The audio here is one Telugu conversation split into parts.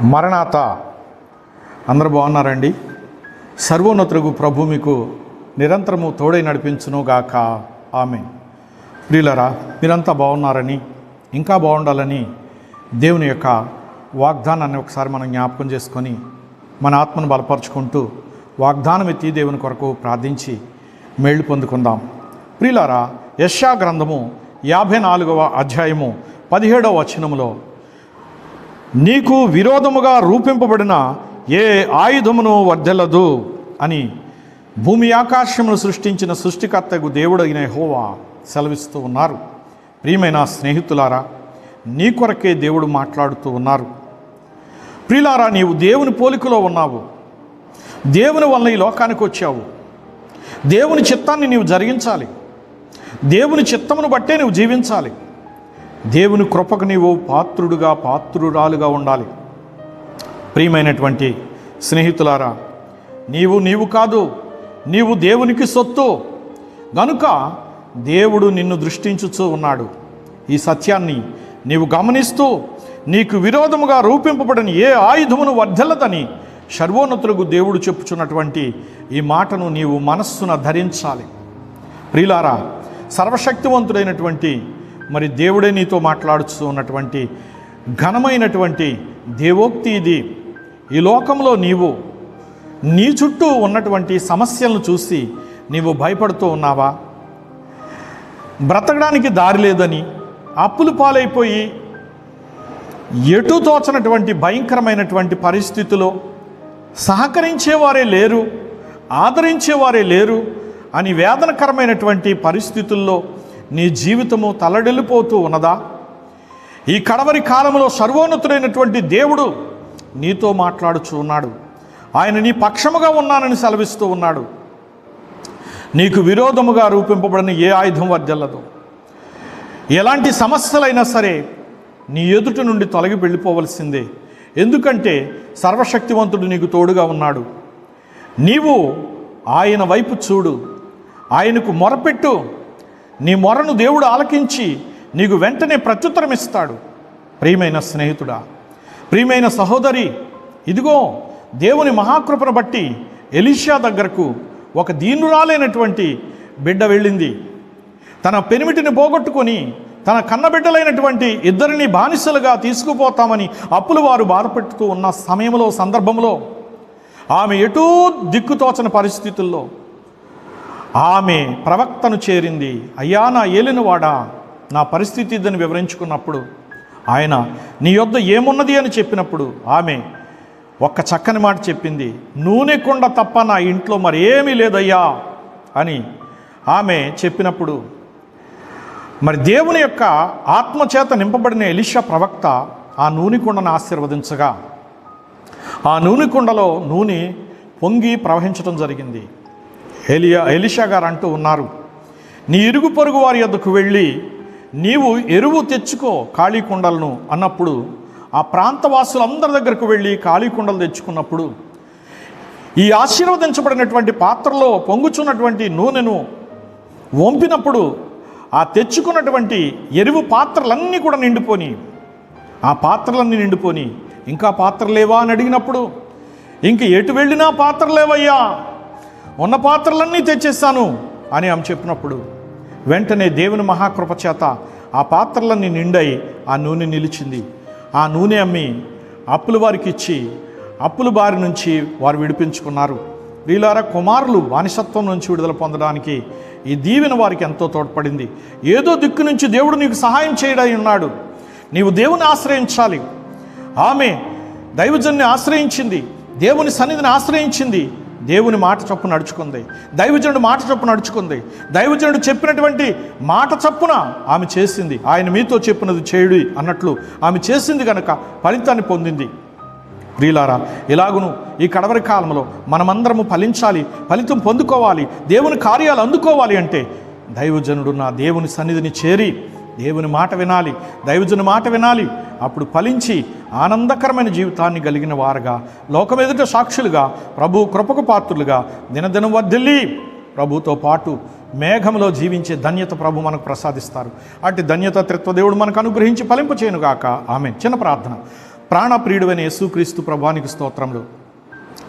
మరణాత. అందరూ బాగున్నారండి? సర్వోన్నతులకు ప్రభు మీకు నిరంతరము తోడై నడిపించును గాక. ఆమేన్. ప్రియులారా, మీరంతా బాగున్నారని, ఇంకా బాగుండాలని దేవుని యొక్క వాగ్దానాన్ని ఒకసారి మనం జ్ఞాపకం చేసుకొని మన ఆత్మను బలపరుచుకుంటూ వాగ్దానం ఎత్తి దేవుని కొరకు ప్రార్థించి మేళ్ళు పొందుకుందాం. ప్రియులారా, యెషయా గ్రంథము 54వ అధ్యాయము 17వ వచనములో, నీకు విరోధముగా రూపింపబడిన ఏ ఆయుధమును వర్ధెల్లదు అని భూమి ఆకాశమును సృష్టించిన సృష్టికర్తకు దేవుడైన యెహోవా సెలవిస్తూ ఉన్నారు. ప్రియమైన స్నేహితులారా, నీ కొరకే దేవుడు మాట్లాడుతూ ఉన్నారు. ప్రియులారా, నీవు దేవుని పోలికలో ఉన్నావు. దేవుని వలన ఈ లోకానికి వచ్చావు. దేవుని చిత్తాన్ని నీవు జరిగించాలి. దేవుని చిత్తమును బట్టే నీవు జీవించాలి. దేవుని కృపకు నీవు పాత్రుడుగా, పాత్రురాలుగా ఉండాలి. ప్రియమైనటువంటి స్నేహితులారా, నీవు కాదు, నీవు దేవునికి సొత్తు గనుక దేవుడు నిన్ను దృష్టించుచూ ఉన్నాడు. ఈ సత్యాన్ని నీవు గమనిస్తూ నీకు విరోధముగా రూపింపబడిన ఏ ఆయుధమును వర్ధెల్లదని సర్వోన్నతులకు దేవుడు చెప్పుచున్నటువంటి ఈ మాటను నీవు మనస్సున ధరించాలి. ప్రియులారా, సర్వశక్తివంతుడైనటువంటి మరి దేవుడే నీతో మాట్లాడుతూ ఉన్నటువంటి ఘనమైనటువంటి దేవోక్తి ఇది. ఈ లోకంలో నీవు నీ చుట్టూ ఉన్నటువంటి సమస్యలను చూసి నీవు భయపడుతూ ఉన్నావా? బ్రతకడానికి దారి లేదని అప్పులు పాలైపోయి ఎటు తోచనటువంటి భయంకరమైనటువంటి పరిస్థితిలో సహకరించేవారే లేరు, ఆదరించేవారే లేరు అని వేదనకరమైనటువంటి పరిస్థితుల్లో నీ జీవితము తల్లడిల్లిపోతూ ఉన్నదా? ఈ కడవరి కాలంలో సర్వోన్నతుడైనటువంటి దేవుడు నీతో మాట్లాడుచూ ఉన్నాడు. ఆయన నీ పక్షముగా ఉన్నానని సెలవిస్తూ ఉన్నాడు. నీకు విరోధముగా రూపింపబడిన ఏ ఆయుధం వర్ధెల్లదు. ఎలాంటి సమస్యలైనా సరే నీ ఎదుటి నుండి తొలగి వెళ్ళిపోవలసిందే. ఎందుకంటే సర్వశక్తివంతుడు నీకు తోడుగా ఉన్నాడు. నీవు ఆయన వైపు చూడు, ఆయనకు మొరపెట్టు. నీ మొరను దేవుడు ఆలకించి నీకు వెంటనే ప్రత్యుత్తరం ఇస్తాడు. ప్రియమైన స్నేహితుడా, ప్రియమైన సహోదరి, ఇదిగో దేవుని మహాకృపను బట్టి ఎలీషా దగ్గరకు ఒక దీనురాలైనటువంటి బిడ్డ వెళ్ళింది. తన పెనిమిటిని పోగొట్టుకొని తన కన్నబిడ్డలైనటువంటి ఇద్దరిని బానిసలుగా తీసుకుపోతామని అప్పులు వారు బాధపెడుతూ ఉన్న సమయంలో, సందర్భంలో ఆమె ఎటూ దిక్కుతోచని పరిస్థితుల్లో ఆమె ప్రవక్తను చేరింది. అయ్యా, నా ఏలినవాడా, నా పరిస్థితి ఇదని వివరించుకున్నప్పుడు ఆయన నీ యొద్ద ఏమున్నది అని చెప్పినప్పుడు ఆమె ఒక్క చక్కని మాట చెప్పింది. నూనె కుండ తప్ప నా ఇంట్లో మరేమీ లేదయ్యా అని ఆమె చెప్పినప్పుడు, మరి దేవుని యొక్క ఆత్మచేత నింపబడిన ఎలీషా ప్రవక్త ఆ నూనె కుండను ఆశీర్వదించగా ఆ నూనె కుండలో నూనె పొంగి ప్రవహించడం జరిగింది. ఎలీషా గారు అంటూ ఉన్నారు, నీ ఇరుగు పొరుగు వారి యొద్దకు వెళ్ళి నీవు ఎరువు తెచ్చుకో ఖాళీ కుండలను అన్నప్పుడు ఆ ప్రాంతవాసులందరి దగ్గరకు వెళ్ళి ఖాళీ కుండలు తెచ్చుకున్నప్పుడు ఈ ఆశీర్వదించబడినటువంటి పాత్రలో పొంగుచున్నటువంటి నూనెను వంపినప్పుడు ఆ తెచ్చుకున్నటువంటి ఎరువు పాత్రలన్నీ కూడా నిండిపోని, ఆ పాత్రలన్నీ నిండిపోని, ఇంకా పాత్ర లేవా అని అడిగినప్పుడు, ఇంక ఎటు వెళ్ళినా పాత్ర లేవయ్యా, ఉన్న పాత్రలన్నీ తెచ్చేస్తాను అని ఆమె చెప్పినప్పుడు వెంటనే దేవుని మహాకృప చేత ఆ పాత్రలన్నీ నిండై ఆ నూనె నిలిచింది. ఆ నూనె అమ్మి అప్పుల వారికి ఇచ్చి అప్పుల బారి నుంచి వారు విడిపించుకున్నారు. వీళ్ళారా, కుమారులు బానిసత్వం నుంచి విడుదల పొందడానికి ఈ దీవెన వారికి ఎంతో తోడ్పడింది. ఏదో దిక్కు నుంచి దేవుడు నీకు సహాయం చేయడై ఉన్నాడు. నీవు దేవుని ఆశ్రయించాలి. ఆమె దైవజన్ని ఆశ్రయించింది, దేవుని సన్నిధిని ఆశ్రయించింది, దేవుని మాట చొప్పున నడుచుకుంది, దైవజనుడు మాట చొప్పున నడుచుకుంది, దైవజనుడు చెప్పినటువంటి మాట చొప్పున ఆమె చేసింది. ఆయన మీతో చెప్పినది చేయుడి అన్నట్లు ఆమె చేసింది కనుక ఫలితాన్ని పొందింది. ప్రియులారా, ఇలాగును ఈ కడవరి కాలంలో మనమందరము ఫలించాలి, ఫలితం పొందుకోవాలి, దేవుని కార్యాలు అందుకోవాలి అంటే దైవజనుడు నా దేవుని సన్నిధిని చేరి దేవుని మాట వినాలి, దైవజను మాట వినాలి. అప్పుడు ఫలించి ఆనందకరమైన జీవితాన్ని కలిగిన వారుగా, లోకం ఎదుట సాక్షులుగా, ప్రభు కృపకు పాత్రులుగా దినదినం వర్ధిల్లి ప్రభుతో పాటు మేఘంలో జీవించే ధన్యత ప్రభు మనకు ప్రసాదిస్తారు. అటు ధన్యత త్రిత్వ దేవుడు మనకు అనుగ్రహించి ఫలింప చేయనుగాక. ఆమె చిన్న ప్రార్థన. ప్రాణప్రియుడైన యేసుక్రీస్తు ప్రభువానికి స్తోత్రములు.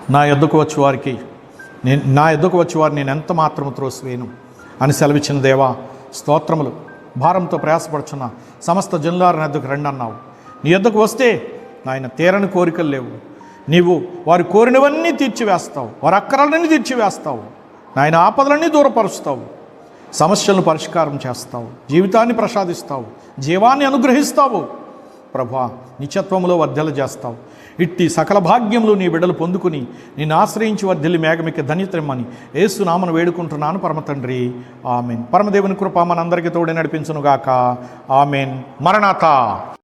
నా యొద్దకు వచ్చి వారు నేను ఎంత మాత్రము త్రోసివేయను అని సెలవిచ్చిన దేవా స్తోత్రములు. భారంతో ప్రయాసపడుచున్న సమస్త జనులారి యొద్దకు రండి అన్నావు. నీ యొద్దకు వస్తే నాయన తీరని కోరికలు లేవు. నీవు వారు కోరినవన్నీ తీర్చివేస్తావు, వారి అక్కరాలన్నీ తీర్చివేస్తావు, నాయన ఆపదలన్నీ దూరపరుస్తావు, సమస్యలను పరిష్కారం చేస్తావు, జీవితాన్ని ప్రసాదిస్తావు, జీవాన్ని అనుగ్రహిస్తావు. ప్రభా నిత్యత్వములో వర్ధల చేస్తావు. ఇట్టి సకల భాగ్యములు నీ బిడ్డలు పొందుకుని నిన్ను ఆశ్రయించి వర్ధిల్లి మేఘమిక ధన్యతమని యేసు నామమున వేడుకుంటున్నాను పరమ తండ్రి. ఆమెన్. పరమదేవుని కృప మనందరికీ తోడే నడిపించునుగాక. ఆమెన్. మరణాత.